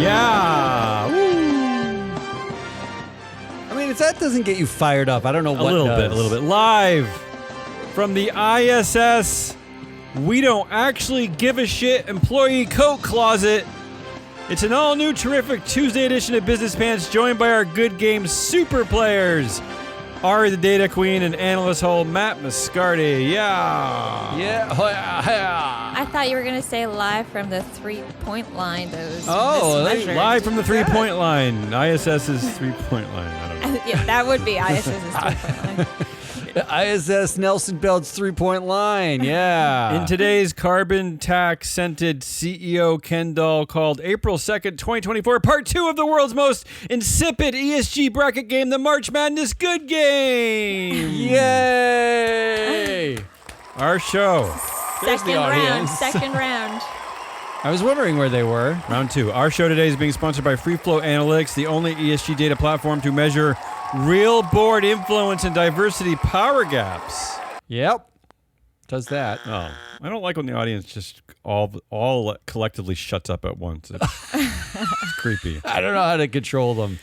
Yeah. Woo. I mean, if that doesn't get you fired up, I don't know what does. A little bit. Live from the ISS, we don't actually give a shit employee coat closet. It's an all-new terrific Tuesday edition of Business Pants, joined by our good game super players. Ari the Data Queen and Analyst Hole Matt Mascardi. Yeah. I thought you were going to say live from the 3-point line. Mismeasured. Live from the 3-point line. ISS's 3-point line. I don't know. Yeah, that would be ISS's 3-point line. ISS Nelson Belt's 3-point line, yeah. In today's carbon tax scented CEO Ken Doll called April 2nd, 2024, part 2 of the world's most insipid ESG bracket game, the March Madness Good Game. Yay! Our show. Second round. I was wondering where they were. Round 2. Our show today is being sponsored by Free Flow Analytics, the only ESG data platform to measure real board influence and diversity power gaps. Yep. Does that. Oh, I don't like when the audience just all collectively shuts up at once. It's creepy. I don't know how to control them.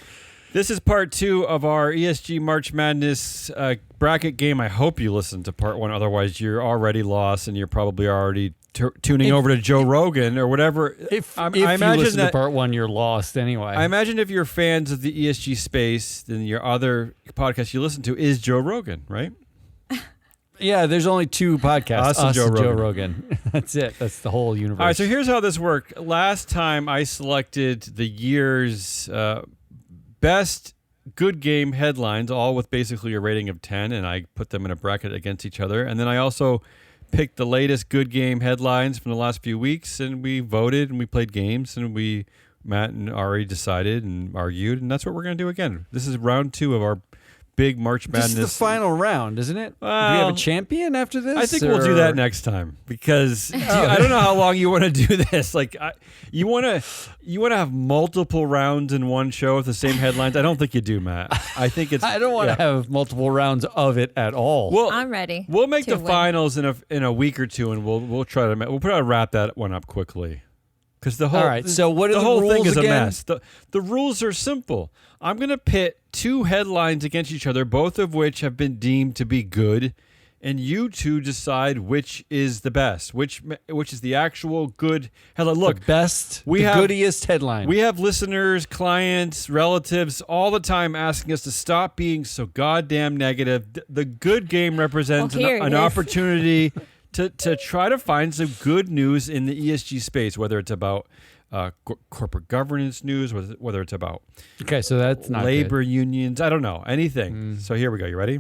This is part 2 of our ESG March Madness bracket game. I hope you listened to part 1. Otherwise, you're already lost and you're probably already tuning over to Joe Rogan or whatever. If I you imagine listen that, to part 1, you're lost anyway. I imagine if you're fans of the ESG space, then your other podcast you listen to is Joe Rogan, right? Yeah, there's only 2 podcasts. Us and Joe Rogan. That's it. That's the whole universe. All right, so here's how this worked. Last time I selected the year's best good game headlines, all with basically a rating of 10, and I put them in a bracket against each other. And then I also picked the latest good game headlines from the last few weeks, and we voted and we played games, and Matt and Ari decided and argued, and that's what we're going to do again. This is round 2 of our big March Madness. This is the final round, isn't it? Well, do we have a champion after this? I think we'll do that next time because I don't know how long you want to do this. Like, you want to have multiple rounds in one show with the same headlines. I don't think you do, Matt. I think it's. I don't want to have multiple rounds of it at all. Well, I'm ready. We'll make the finals in a week or two, and we'll try to wrap that one up quickly. Because the whole all right. So what are the whole rules thing is again? a mess. The rules are simple. I'm going to pit 2 headlines against each other, both of which have been deemed to be good, and you two decide which is the best, which is the actual good headline. Look, the best, goodiest headline. We have listeners, clients, relatives all the time asking us to stop being so goddamn negative. The good game represents an opportunity to try to find some good news in the ESG space, whether it's about corporate governance news, whether it's about so that's not labor good. Unions. I don't know. Anything. So here we go. You ready?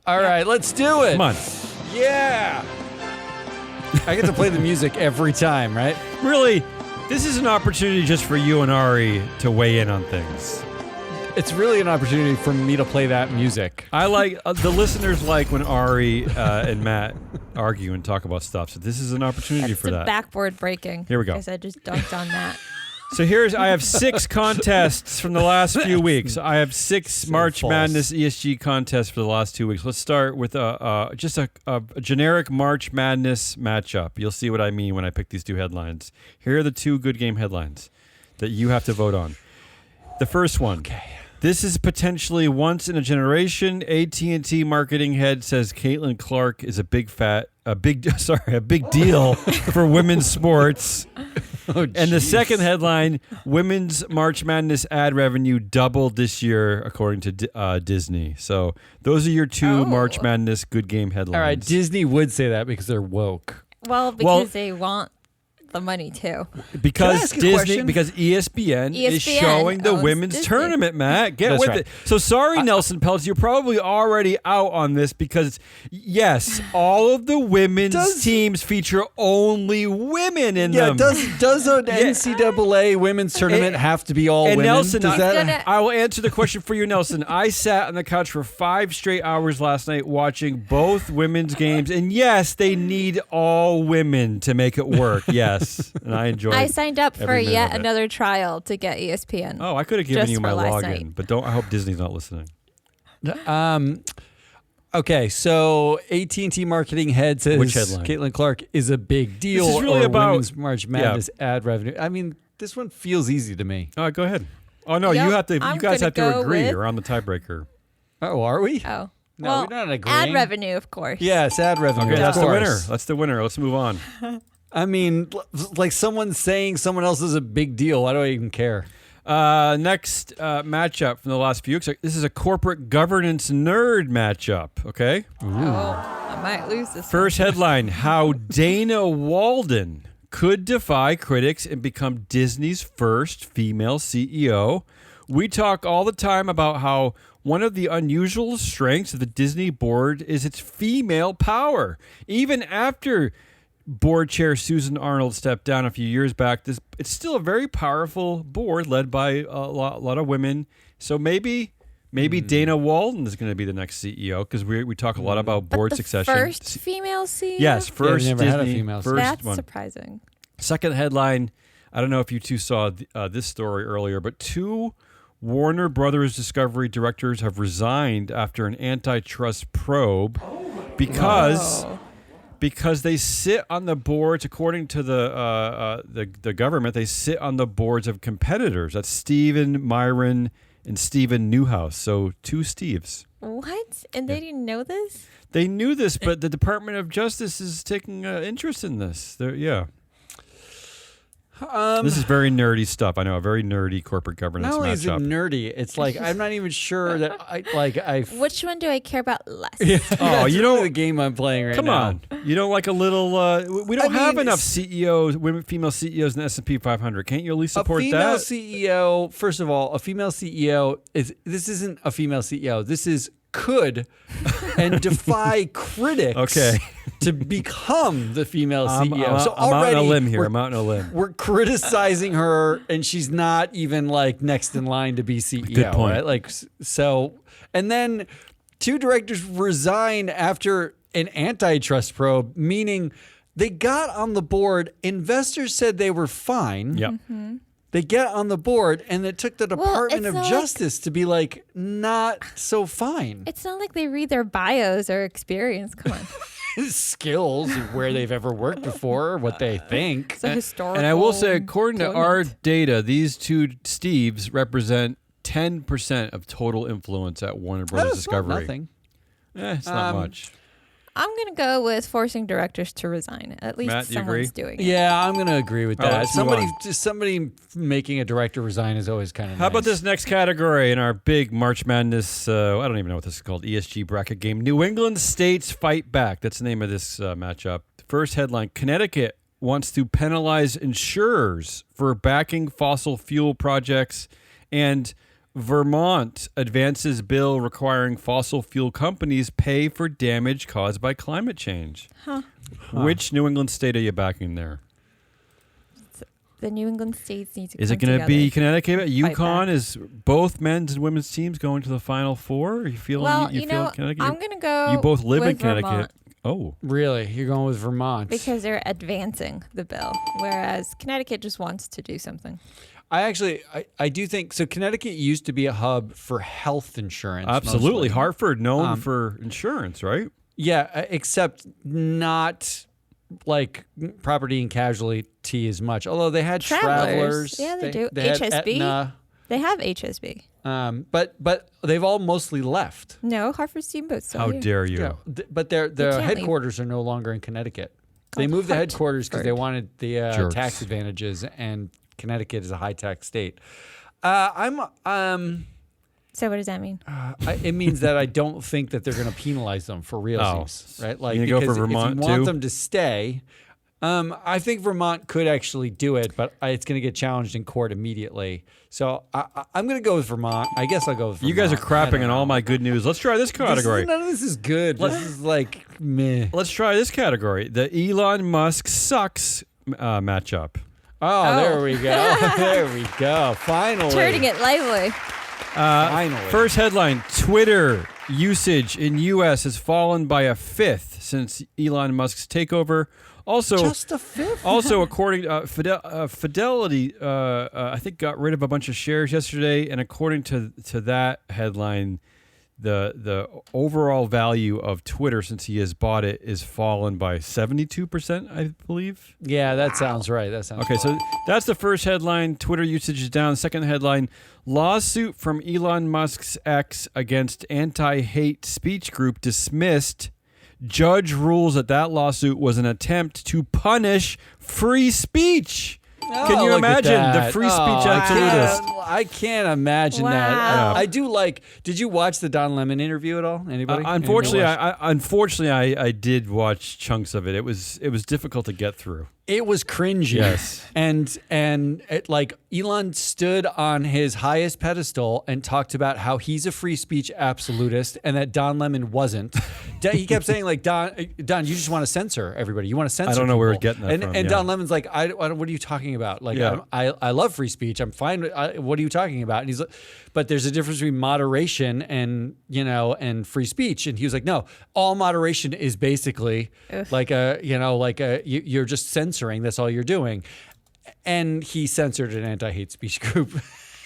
All right, let's do it. Come on. Yeah. I get to play the music every time, right? Really, this is an opportunity just for you and Ari to weigh in on things. It's really an opportunity for me to play that music. I like the listeners like when Ari and Matt argue and talk about stuff. So this is an opportunity for that. Backboard breaking. Here we go. Because I just dunked on that. So I have 6 contests from the last few weeks. I have 6 March Madness ESG contests for the last 2 weeks. Let's start with just a generic March Madness matchup. You'll see what I mean when I pick these 2 headlines. Here are the 2 good game headlines that you have to vote on. The first one. Okay. This is potentially once in a generation. AT&T marketing head says Caitlin Clark is a big deal for women's sports. And the second headline, women's March Madness ad revenue doubled this year, according to Disney. So those are your 2 March Madness good game headlines. All right, Disney would say that because they're woke. Well, because they want the money too. Because ESPN is showing the women's Disney tournament, Matt. Get with it. So sorry, Nelson Peltz, you're probably already out on this because, yes, all of the women's teams feature only women in them. Does an NCAA women's tournament have to be all women? Nelson, I will answer the question for you, Nelson. I sat on the couch for 5 straight hours last night watching both women's games, and yes, they need all women to make it work. Yes. And I enjoyed it. I signed up for yet another trial to get ESPN. Oh, I could have given you my login, but I hope Disney's not listening. Okay, so AT&T marketing head says Which headline? Caitlin Clark is a big deal. This is really about women's March Madness ad revenue. I mean, This one feels easy to me. Go ahead. Oh no, Yep, you have to. I'm You guys gonna have to go agree. with- You're on the tiebreaker. Oh, are we? Oh. No, well, we're not agreeing. ad revenue, of course. Yes, ad revenue. Okay, of that's the course. winner. That's the winner. Let's move on. I mean, like someone saying someone else is a big deal. Why do I even care? Next matchup from the last few weeks. This is a corporate governance nerd matchup. Okay. Oh, I might lose this. First headline: How Dana Walden could defy critics and become Disney's first female CEO. We talk all the time about how one of the unusual strengths of the Disney board is its female power. Even after board chair Susan Arnold stepped down a few years back, it's still a very powerful board led by a lot of women. So maybe Dana Walden is going to be the next CEO because we talk a lot about board the succession. First female CEO? Yes, first never Disney. had a female first That's one. surprising. Second headline, I don't know if you two saw this story earlier, but 2 Warner Brothers Discovery directors have resigned after an antitrust probe because they sit on the boards, according to the government, they sit on the boards of competitors. That's Stephen Myron and Stephen Newhouse. So 2 Steves. What? And they didn't know this? They knew this, but the Department of Justice is taking interest in this. This is very nerdy stuff. I know, a very nerdy corporate governance Not only is it matchup. nerdy, it's like I'm not even sure that I. Which one do I care about less? Oh, you know don't. the game I'm playing right Come now. on, you don't like a little. We don't I have mean, enough CEOs, female CEOs in the S&P 500. Can't you at least support a female that? CEO. First of all, a female CEO this isn't a female CEO. This is could and defy critics. Okay. To become the female CEO. I'm out on a limb here. I'm out on a limb. We're criticizing her, and she's not even like next in line to be CEO. Good point. Right? Like so, and then 2 directors resign after an antitrust probe, meaning they got on the board. Investors said they were fine. Yep. They get on the board, and it took the Department it's of not Justice to be like, not so fine. It's not like they read their bios or experience. Come on. Skills, where they've ever worked before, what they think. It's a historical. And I will say, according to our employment. data, these 2 Steves represent 10% of total influence at Warner Brothers That's not Discovery. nothing. It's not much. I'm going to go with forcing directors to resign. At least Matt, do you someone's agree? doing it. Yeah, I'm going to agree with All right, that. let's move Somebody making a director resign is always kind of How about this next category in our big March Madness, I don't even know what this is called, ESG bracket game. New England states fight back. That's the name of this matchup. First headline, Connecticut wants to penalize insurers for backing fossil fuel projects, and Vermont advances bill requiring fossil fuel companies pay for damage caused by climate change. Which New England state are you backing there? The New England states need to Is it come going to be together. Connecticut? Fight UConn back. is both men's and women's teams going to the Final Four? Are you feeling? Well, you you feel know, Connecticut? I'm going to go You both live in with Connecticut. Vermont Oh, Really? You're going with Vermont? because they're advancing the bill, whereas Connecticut just wants to do something. I do think so. Connecticut used to be a hub for health insurance. absolutely. mostly. Hartford known for insurance, right? Yeah, except not like property and casualty as much. Although they had travelers. Yeah, they do. They had HSB. Aetna, They have HSB. but they've all mostly left. No, Hartford Steamboat's still How here. dare you? Yeah, but their can't leave. headquarters are no longer in Connecticut. They Called moved the headquarters because they Hartford. wanted the Jerks. tax advantages, and Connecticut is a high tax state. So what does that mean? It means that I don't think that they're going to penalize them for realsies, right? Like, You gonna go because for Vermont, if you want too? them to stay, I think Vermont could actually do it, but it's going to get challenged in court immediately. So I'm going to go with Vermont. I guess I'll go with Vermont. You guys are I crapping don't on all know. my good news. Let's try this category. None of this is good. This is like meh. Let's try this category. The Elon Musk sucks matchup. Oh, there we go. There we go. Finally. Turning it lively. Finally. First headline, Twitter usage in U.S. has fallen by a fifth since Elon Musk's takeover. Also, Just a fifth? Also, according to Fidelity, I think got rid of a bunch of shares yesterday, and according to that headline, the overall value of Twitter since he has bought it is fallen by 72%, I believe. Yeah, that sounds right. That sounds Okay, so that's the first headline. Twitter usage is down. Second headline, lawsuit from Elon Musk's ex against anti-hate speech group dismissed. Judge rules that lawsuit was an attempt to punish free speech. Can you look at imagine the that. free speech Oh, absolutist? I can't imagine Wow. that. I do like. Did you watch the Don Lemon interview at all? Anybody? Unfortunately, Anybody watch? I did watch chunks of it. It was difficult to get through. It was cringy. Yes. And it, like, Elon stood on his highest pedestal and talked about how he's a free speech absolutist and that Don Lemon wasn't. He kept saying, like, Don, you just want to censor everybody. You want to censor I don't know where we're people." getting that and, from, And yeah. Don Lemon's like, what are you talking about? Like, Yeah. I love free speech. I'm fine. What are you talking about? And he's like, but there's a difference between moderation and, and free speech. And he was like, no, all moderation is basically you're just censoring. That's all you're doing. And he censored an anti-hate speech group.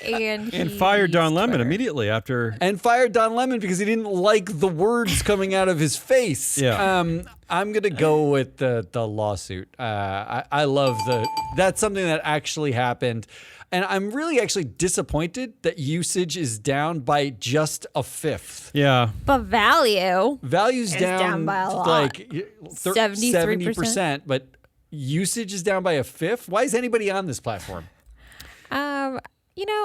And fired Don used Lemon Twitter. immediately after. And fired Don Lemon because he didn't like the words coming out of his face. Yeah. I'm gonna go with the lawsuit. I love that's something that actually happened, and I'm really actually disappointed that usage is down by just a fifth. Yeah. But value. Value's It's down, down by a lot. like 73%. 70%, but usage is down by a fifth. Why is anybody on this platform?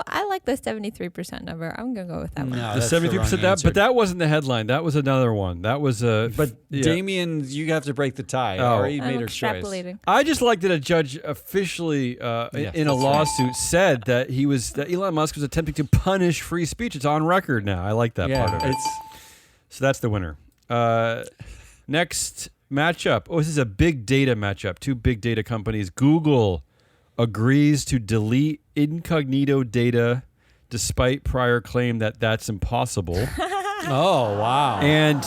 I like the 73% number. I'm gonna go with that one. No, The that's the 73%, wrong that, answer. but that wasn't the headline. That was another one. That was a. But yeah. Damien, you have to break the tie. Oh. Already I'm made her choice. extrapolating. I just like that a judge officially, in a that's right. lawsuit, said that that Elon Musk was attempting to punish free speech. It's on record now. I like that part of it. So that's the winner. Next matchup. Oh, this is a big data matchup. Two big data companies. Google agrees to delete incognito data despite prior claim that that's impossible. Oh, wow. And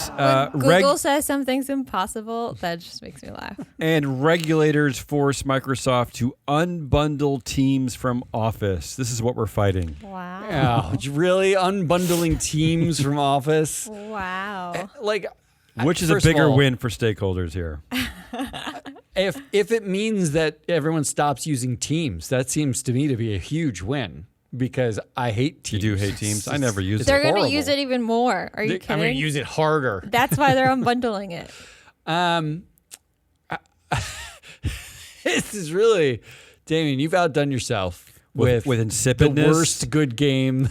Google says something's impossible. That just makes me laugh. and regulators force Microsoft to unbundle Teams from Office. This is what we're fighting. Wow. Oh, really? Unbundling Teams from Office? Wow. Like, Which is a first of bigger all, win for stakeholders here. If it means that everyone stops using Teams, that seems to me to be a huge win because I hate Teams. You do hate Teams? I never use They're it. going to horrible. use it even more. Are you kidding? I'm going to use it harder. That's why they're unbundling it. This is really, Damien, you've outdone yourself with With the insipidness. worst good game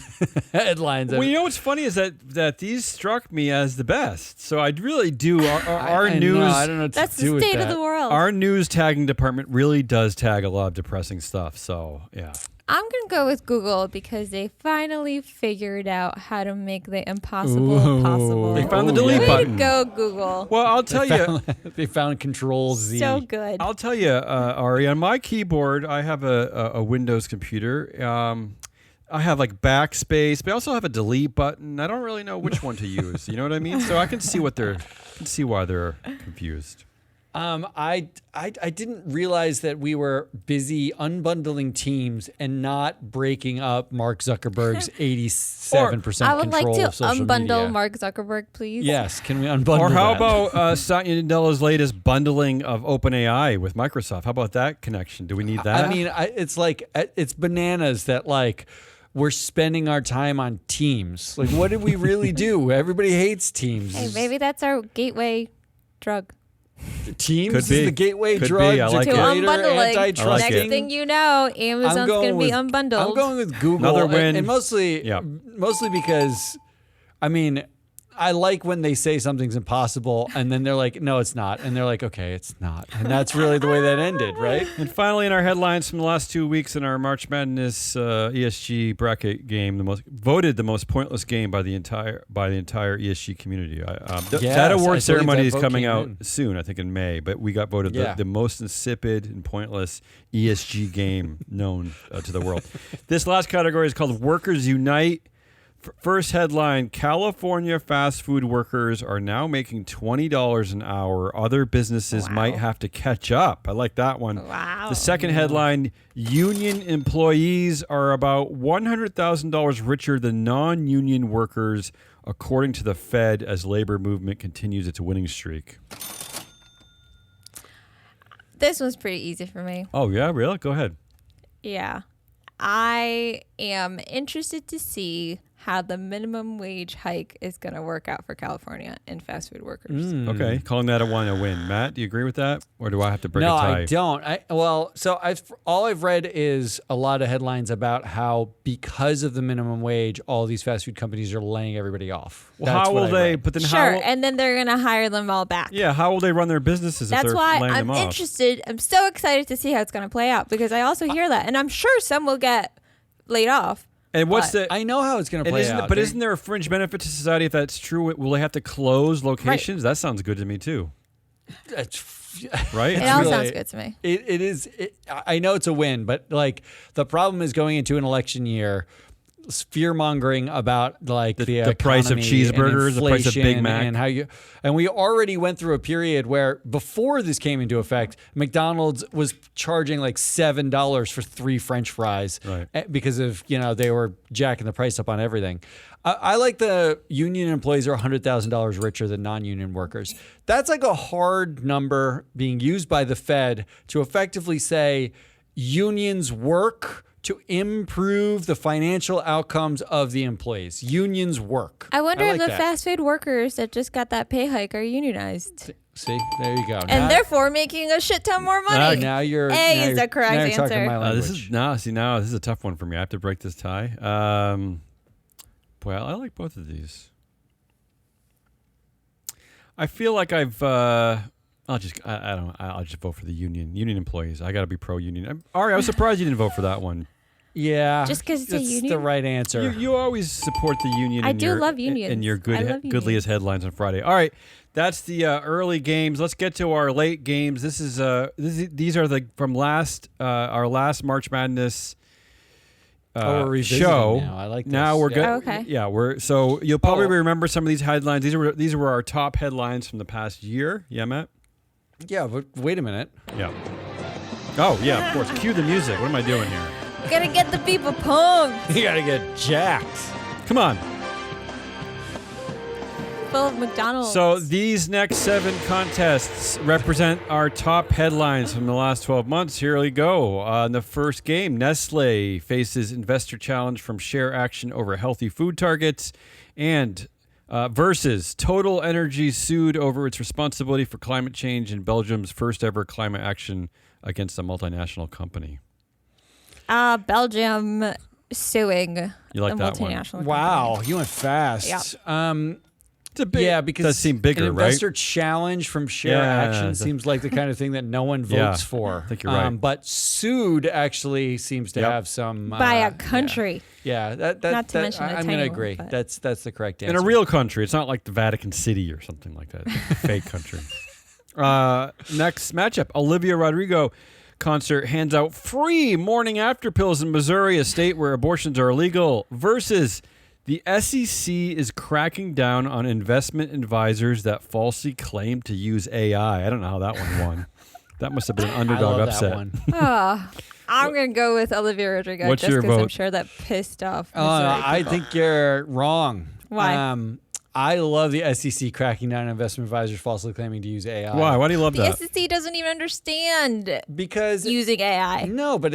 headlines. Well, you know what's funny is that these struck me as the best. So I really do. Our I news, know, I don't know what That's to do the with state that. of the world. our news tagging department really does tag a lot of depressing stuff. So yeah. I'm going to go with Google because they finally figured out how to make the impossible possible. They found the Oh, delete Way button. to go, Google. Well, I'll tell you. They found Control Z. So good. I'll tell you, Ari. On my keyboard, I have a Windows computer. I have like backspace, but I also have a delete button. I don't really know which one to use. You know what I mean? So I can see why they're confused. I didn't realize that we were busy unbundling Teams and not breaking up Mark Zuckerberg's 87% I would like control to of social unbundle media. Mark Zuckerberg, please. Yes, can we unbundle Or how that? about Satya Nadella's latest bundling of OpenAI with Microsoft? How about that connection? Do we need that? I mean, it's like it's bananas that like we're spending our time on Teams. Like, what did we really do? Everybody hates Teams. Hey, maybe that's our gateway drug. Teams Could is be. the gateway Could drug be. I to like To it. greater unbundling. antitrust. I like Next it. thing you know, Amazon's going to be unbundled. I'm going with Google. Another win. And mostly because, I mean, I like when they say something's impossible and then they're like, no, it's not. And they're like, okay, it's not. And that's really the way that ended, right? And finally, in our headlines from the last 2 weeks in our March Madness ESG bracket game, voted the most pointless game by the entire ESG community. Yes, that I award believe ceremony that is vote coming came out in. soon, I think in May. But we got voted Yeah. the most insipid and pointless ESG game known to the world. This last category is called Workers Unite. First headline, California fast food workers are now making $20 an hour. Other businesses might have to catch up. I like that one. Wow. The second headline, union employees are about $100,000 richer than non-union workers, according to the Fed, as labor movement continues its winning streak. This one's pretty easy for me. Oh, yeah? Really? Go ahead. Yeah. I am interested to see how the minimum wage hike is going to work out for California and fast food workers. Okay, calling that a win. Matt, do you agree with that? Or do I have to break a tie? No, I don't. All I've read is a lot of headlines about how because of the minimum wage, all these fast food companies are laying everybody off. Well, That's how what will I they? read. But then Sure, how? and then they're going to hire them all back. Yeah, how will they run their businesses if That's they're why laying I'm them off? interested. I'm so excited to see how it's going to play out because I also hear that. And I'm sure some will get laid off. And what's But- the? I know how it's going to And play isn't, out. but isn't there a fringe benefit to society if that's true? Will they have to close locations? That sounds good to me too. Right? It It's all really- sounds good to me. It is. I know it's a win, but like the problem is going into an election year, fear mongering about like the price of economy cheeseburgers, and the price of Big inflation Mac. and how you. And we already went through a period where before this came into effect, McDonald's was charging like $7 for 3 French fries, Right. Because of they were jacking the price up on everything. I like the union employees are $100,000 richer than non-union workers. That's like a hard number being used by the Fed to effectively say unions work to improve the financial outcomes of the employees. Unions work. I wonder like if the that. fast food workers that just got that pay hike are unionized. See, there you go. And therefore making a shit ton more money. now you're A now is you're- the correct now you're talking answer. my language. This is a tough one for me. I have to break this tie. Boy, I like both of these. I feel like I'll just vote for the union employees. I got to be pro union. Ari, I was surprised you didn't vote for that one. Yeah, Just 'cause it's a that's union? the right answer. You always support the union. I in do your, love unions. And your I love goodliest unions. headlines on Friday. All right, that's the early games. Let's get to our late games. These are from our last March Madness we're revisiting show. now. I like this. Now we're Yeah. good. Oh, okay. Yeah, so you'll probably Oh. remember some of these headlines. These were our top headlines from the past year. Yeah, Matt. Yeah, but wait a minute. Yeah. Oh yeah, of course. Cue the music. What am I doing here? Gotta get the people pumped. You gotta get jacked. Come on. Full of McDonald's. So these next 7 contests represent our top headlines from the last 12 months. Here we go. In the first game, Nestle faces investor challenge from Share Action over healthy food targets, and versus Total Energy sued over its responsibility for climate change in Belgium's first ever climate action against a multinational company. Belgium suing You like a that one? multinational Wow, company. you went fast. Yeah. It's a big, Yeah, because does seem bigger, an investor challenge from Share Yeah, Action the- seems like the kind of thing that no one Yeah, votes for. I think you're right. But sued actually seems to Yep. have some By a country. Yeah, that Not to mention a I'm tiny going to one, agree. but- That's the correct answer. In a real country. It's not like the Vatican City or something like that. It's a fake country. Next matchup, Olivia Rodrigo concert hands out free morning after pills in Missouri, a state where abortions are illegal, versus the SEC is cracking down on investment advisors that falsely claim to use AI. I don't know how that one won. That must have been an I underdog love upset. that one. Oh, I'm going to go with Olivia Rodrigo What's just your because I'm vote? sure that pissed off Oh, Missouri no, I people. think you're wrong. Why? I love the SEC cracking down on investment advisors falsely claiming to use AI. Why? Why do you love The that? SEC doesn't even understand Because using AI. No, but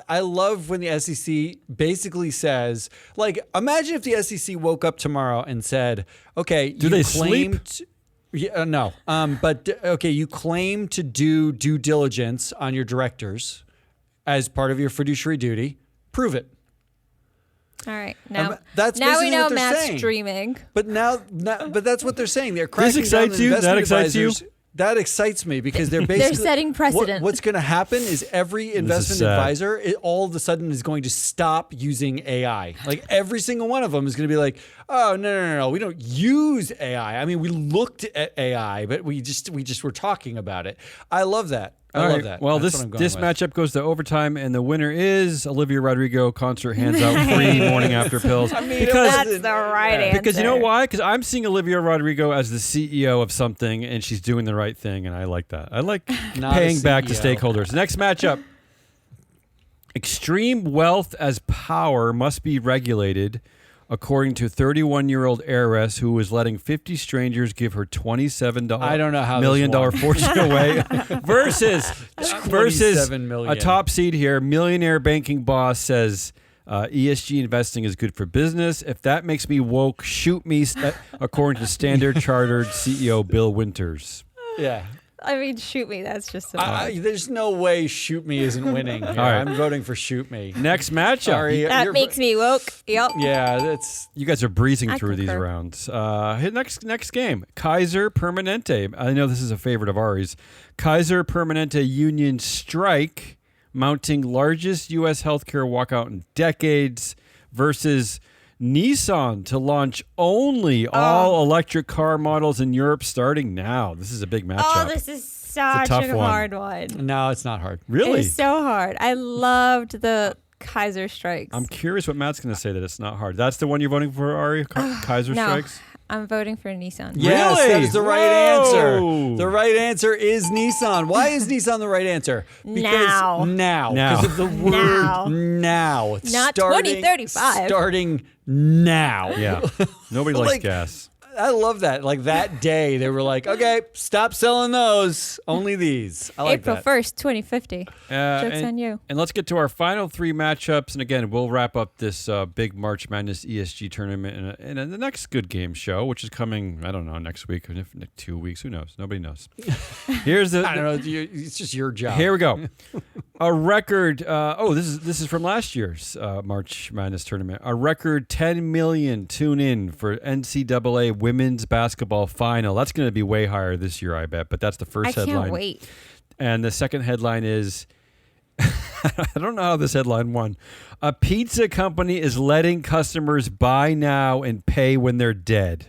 I love when the SEC basically says, like, imagine if the SEC woke up tomorrow and said, okay, Do they sleep? No. Okay, you claim to do due diligence on your directors as part of your fiduciary duty. Prove it. All right. Now, that's now we basically know what they're Matt's saying. dreaming. But but that's what they're saying. They're cracking down excites on you? That investment excites you? advisors. That excites me because they're basically setting precedent. What's going to happen is every investment sad. advisor all of a sudden is going to stop using AI. Like every single one of them is going to be like, "Oh no, we don't use AI. I mean, we looked at AI, but we just were talking about it." I love that. I All love right. that. Well, That's this what I'm going this with. matchup goes to overtime, and the winner is Olivia Rodrigo. Concert hands out free morning after pills. That's the right answer. Because you know why? Because I'm seeing Olivia Rodrigo as the CEO of something, and she's doing the right thing, and I like that. I like Not paying a back to CEO. stakeholders. Next matchup. Extreme wealth as power must be regulated, according to 31-year-old heiress who was letting 50 strangers give her $27 I don't know how million this dollar won. fortune away versus 27 million. a top seed here. Millionaire banking boss says ESG investing is good for business. If that makes me woke, shoot me, according to Standard Chartered CEO Bill Winters. Yeah. I mean, shoot me. That's just so There's no way Shoot Me isn't winning here. right. I'm voting for Shoot Me. Next matchup. Sorry. that you're- makes me woke. Yep. Yeah, that's... You guys are breezing I through these concur. rounds. Next game, Kaiser Permanente. I know this is a favorite of ours. Kaiser Permanente union strike, mounting largest U.S. healthcare walkout in decades, versus Nissan to launch only all electric car models in Europe starting now. This is a big matchup. Oh, this is such tough a one. hard one. No, it's not hard. Really? It's so hard. I loved the Kaiser strikes. I'm curious what Matt's going to say that it's not hard. That's the one you're voting for, Ari? Kaiser no, strikes? I'm voting for Nissan. Yes, Really? that is the right Whoa. answer. The right answer is Nissan. Why is Nissan the right answer? Now. Now. Now. Because of the word Now. now. Not Starting- 2035. Starting now. Yeah. Nobody likes Like- gas. I love that. Like that day, they were like, okay, stop selling those. Only these. I like April that. 1st, 2050. Joke's and, on you. And let's get to our final three matchups. And again, we'll wrap up this big March Madness ESG tournament in the next Good Game show, which is coming, I don't know, next week or 2 weeks. Who knows? Nobody knows. Here's the. I don't know. It's just your job. Here we go. A record. This is from last year's March Madness tournament. A record 10 million tune in for NCAA women's basketball final. That's going to be way higher this year, I bet. But that's the first I headline. can't wait. And the second headline is. I don't know how this headline won. A pizza company is letting customers buy now and pay when they're dead.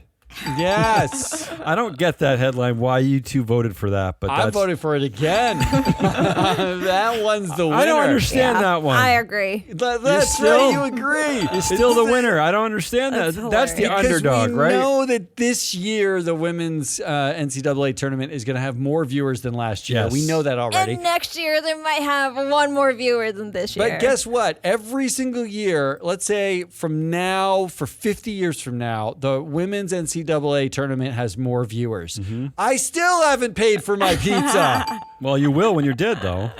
Yes. I don't get that headline. Why you two voted for that? But I that's, voted for it again. That one's the winner. I don't understand Yeah, that one. I agree. That's still- right. You agree. You're still the winner. I don't understand that. That's That's the hilarious. underdog, we right? know that this year the women's NCAA tournament is going to have more viewers than last year. Yes. We know that already. And next year, they might have one more viewer than this year. But guess what? Every single year, let's say from now, for 50 years from now, the women's NCAA tournament has more viewers. Mm-hmm. I still haven't paid for my pizza. Well, you will when you're dead, though.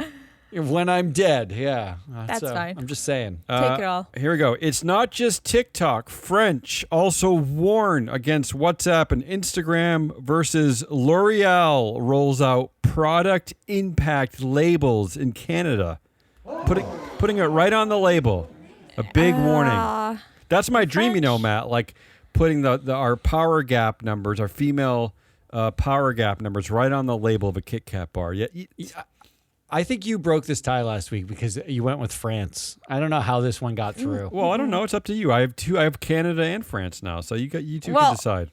When I'm dead, yeah. That's So, fine. I'm just saying. Take it all. Here we go. It's not just TikTok. French also warn against WhatsApp and Instagram versus L'Oreal rolls out product impact labels in Canada. Putting it right on the label. A big warning. That's my dream, you know, Matt. Like putting our power gap numbers, our female power gap numbers right on the label of a Kit Kat bar. Yeah. I think you broke this tie last week because you went with France. I don't know how this one got through. Well, I don't know. It's up to you. I have two. I have Canada and France now, so you two Well, can decide.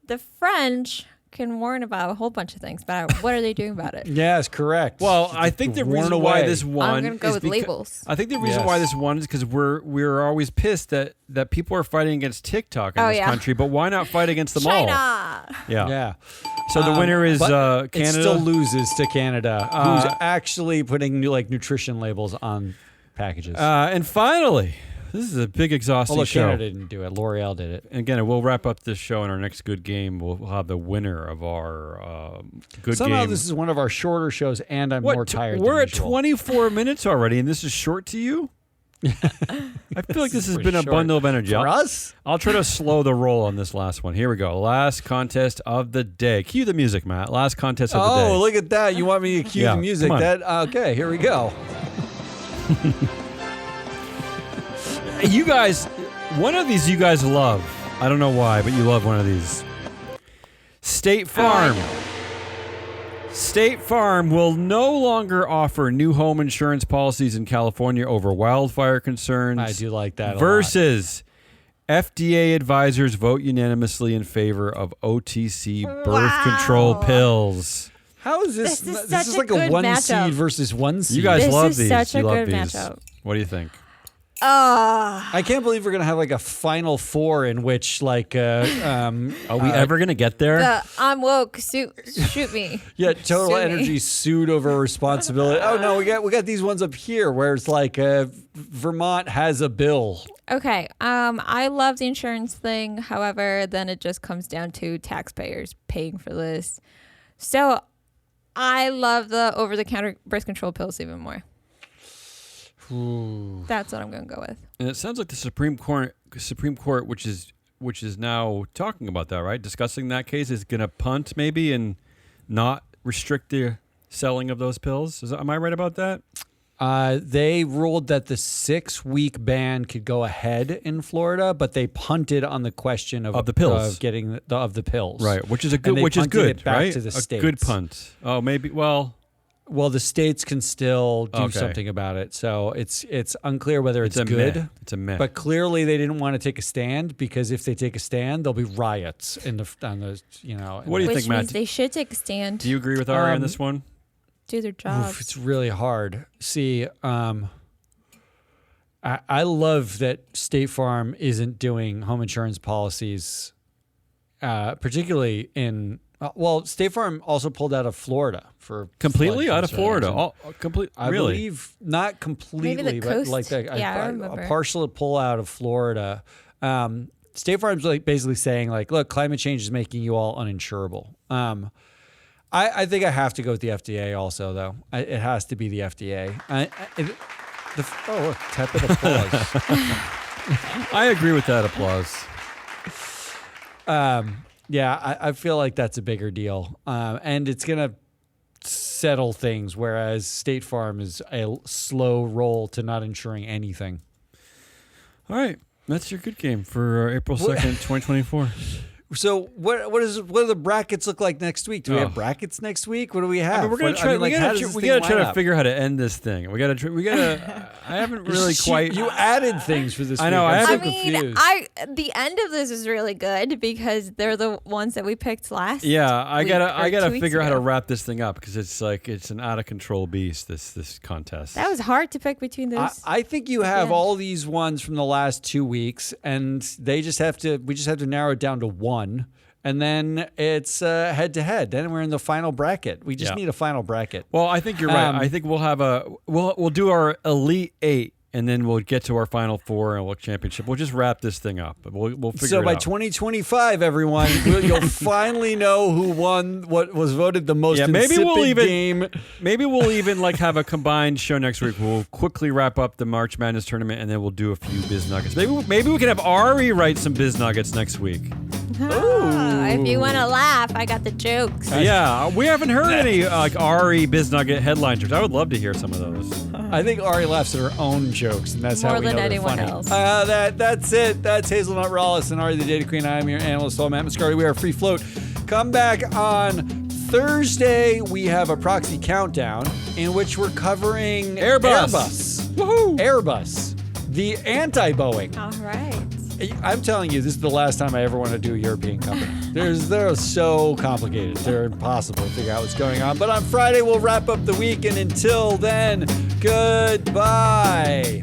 The French can warn about a whole bunch of things, but what are they doing about it? Yes, correct. Well, I think the Worn reason why away. this won. I'm gonna go is with becau- labels. I think the reason Yes. why this won is because we're always pissed that people are fighting against TikTok in Oh, this yeah. country, but why not fight against them all? China. Yeah. yeah. So the winner is but Canada. It still loses to Canada, who's actually putting nutrition labels on packages. And finally, this is a big exhausting Although show. Canada didn't do it, L'Oreal did it. And again, we'll wrap up this show in our next good game. We'll have the winner of our good Somehow game. this is one of our shorter shows, and I'm What, more tired. We're than at usual. 24 minutes already, and this is short to you? I feel like this has pretty been a short. bundle of energy. For us? I'll try to slow the roll on this last one. Here we go. Last contest of the day. Cue the music, Matt. Last contest of the day. Oh, look at that! You want me to cue Yeah, the music? come on. That okay? Here we go. You guys, one of these you guys love. I don't know why, but you love one of these. State Farm. State Farm will no longer offer new home insurance policies in California over wildfire concerns. I do like that. Versus FDA advisors vote unanimously in favor of OTC birth control pills. How is this? This is This such is a like a good 1 matchup. seed versus 1 seed. You guys This love is these. such a You love good these. matchup. What do you think? I can't believe we're gonna have like a final four in which like Are we ever gonna get there? I'm woke. Shoot me. yeah, total Sue me. energy sued over responsibility. Oh no, we got these ones up here where it's like Vermont has a bill. Okay. I love the insurance thing. However, then it just comes down to taxpayers paying for this. So I love the over-the-counter birth control pills even more. Ooh. That's what I'm going to go with. And it sounds like the Supreme Court, which is now talking about that, right? Discussing that case, is going to punt maybe and not restrict the selling of those pills. Am I right about that? They ruled that the 6-week ban could go ahead in Florida, but they punted on the question of the pills, of getting the pills, right? Which is a good, And they which is punted good, it back right? to the a states. good punt. Oh, maybe. Well, the states can still do Okay. something about it, so it's unclear whether it's a good. meh. It's a meh. But clearly, they didn't want to take a stand because if they take a stand, there'll be riots on the What do you Which think, Matt? means they should take a stand. Do you agree with Ari on this one? do their jobs. It's really hard. See, I love that State Farm isn't doing home insurance policies, particularly in. State Farm also pulled out of Florida for Completely flood out of concerns. Florida. And Oh, complete. I Really? believe not completely, but coast. like Yeah, I a remember. partial pull out of Florida. State Farm's like basically saying like, look, climate change is making you all uninsurable. I think I have to go with the FDA also, though. It has to be the FDA. Look, tepid applause. I agree with that applause. Yeah, I feel like that's a bigger deal. And it's going to settle things, whereas State Farm is a slow roll to not insuring anything. All right. That's your good game for April 2nd, 2024. So what do the brackets look like next week? Do we have brackets next week? What do we have? I mean, we're gonna What- try. I mean, like, we how gotta, does this we thing gotta try line to up? figure how to end this thing. We gotta. I haven't really quite. You added things for this I know, week. I I'm so haven't- confused. The end of this is really good because they're the ones that we picked last. Yeah, I week gotta or 2 weeks figure out how to ago. wrap this thing up because it's an out of control beast. This contest. That was hard to pick between those. I think you have end. all these ones from the last 2 weeks, and we just have to narrow it down to one, and then it's head to head. Then we're in the final bracket. We just Yeah. need a final bracket. Well, I think you're right. I think we'll do our Elite 8, and then we'll get to our Final 4 and we'll championship. We'll just wrap this thing up. We'll figure So it by out. 2025, everyone, you'll finally know who won what was voted the most maybe insipid we'll even game. maybe we'll even like have a combined show next week. We'll quickly wrap up the March Madness tournament, and then we'll do a few biz nuggets. Maybe we can have Ari write some biz nuggets next week. If you want to laugh, I got the jokes. Yeah, we haven't heard any like Ari biz nugget headline jokes. I would love to hear some of those. I think Ari laughs at her own jokes, and that's how More we than know they're anyone funny. else. That's it. That's Hazelnut Rawless and Ari the Data Queen. I am your analyst, Matt Mascardi. We are Free Float. Come back on Thursday. We have a proxy countdown in which we're covering Airbus. Woohoo! Airbus, the anti-Boeing. All right. I'm telling you, this is the last time I ever want to do a European company. They're so complicated. They're impossible to figure out what's going on. But on Friday, we'll wrap up the week. And until then, goodbye.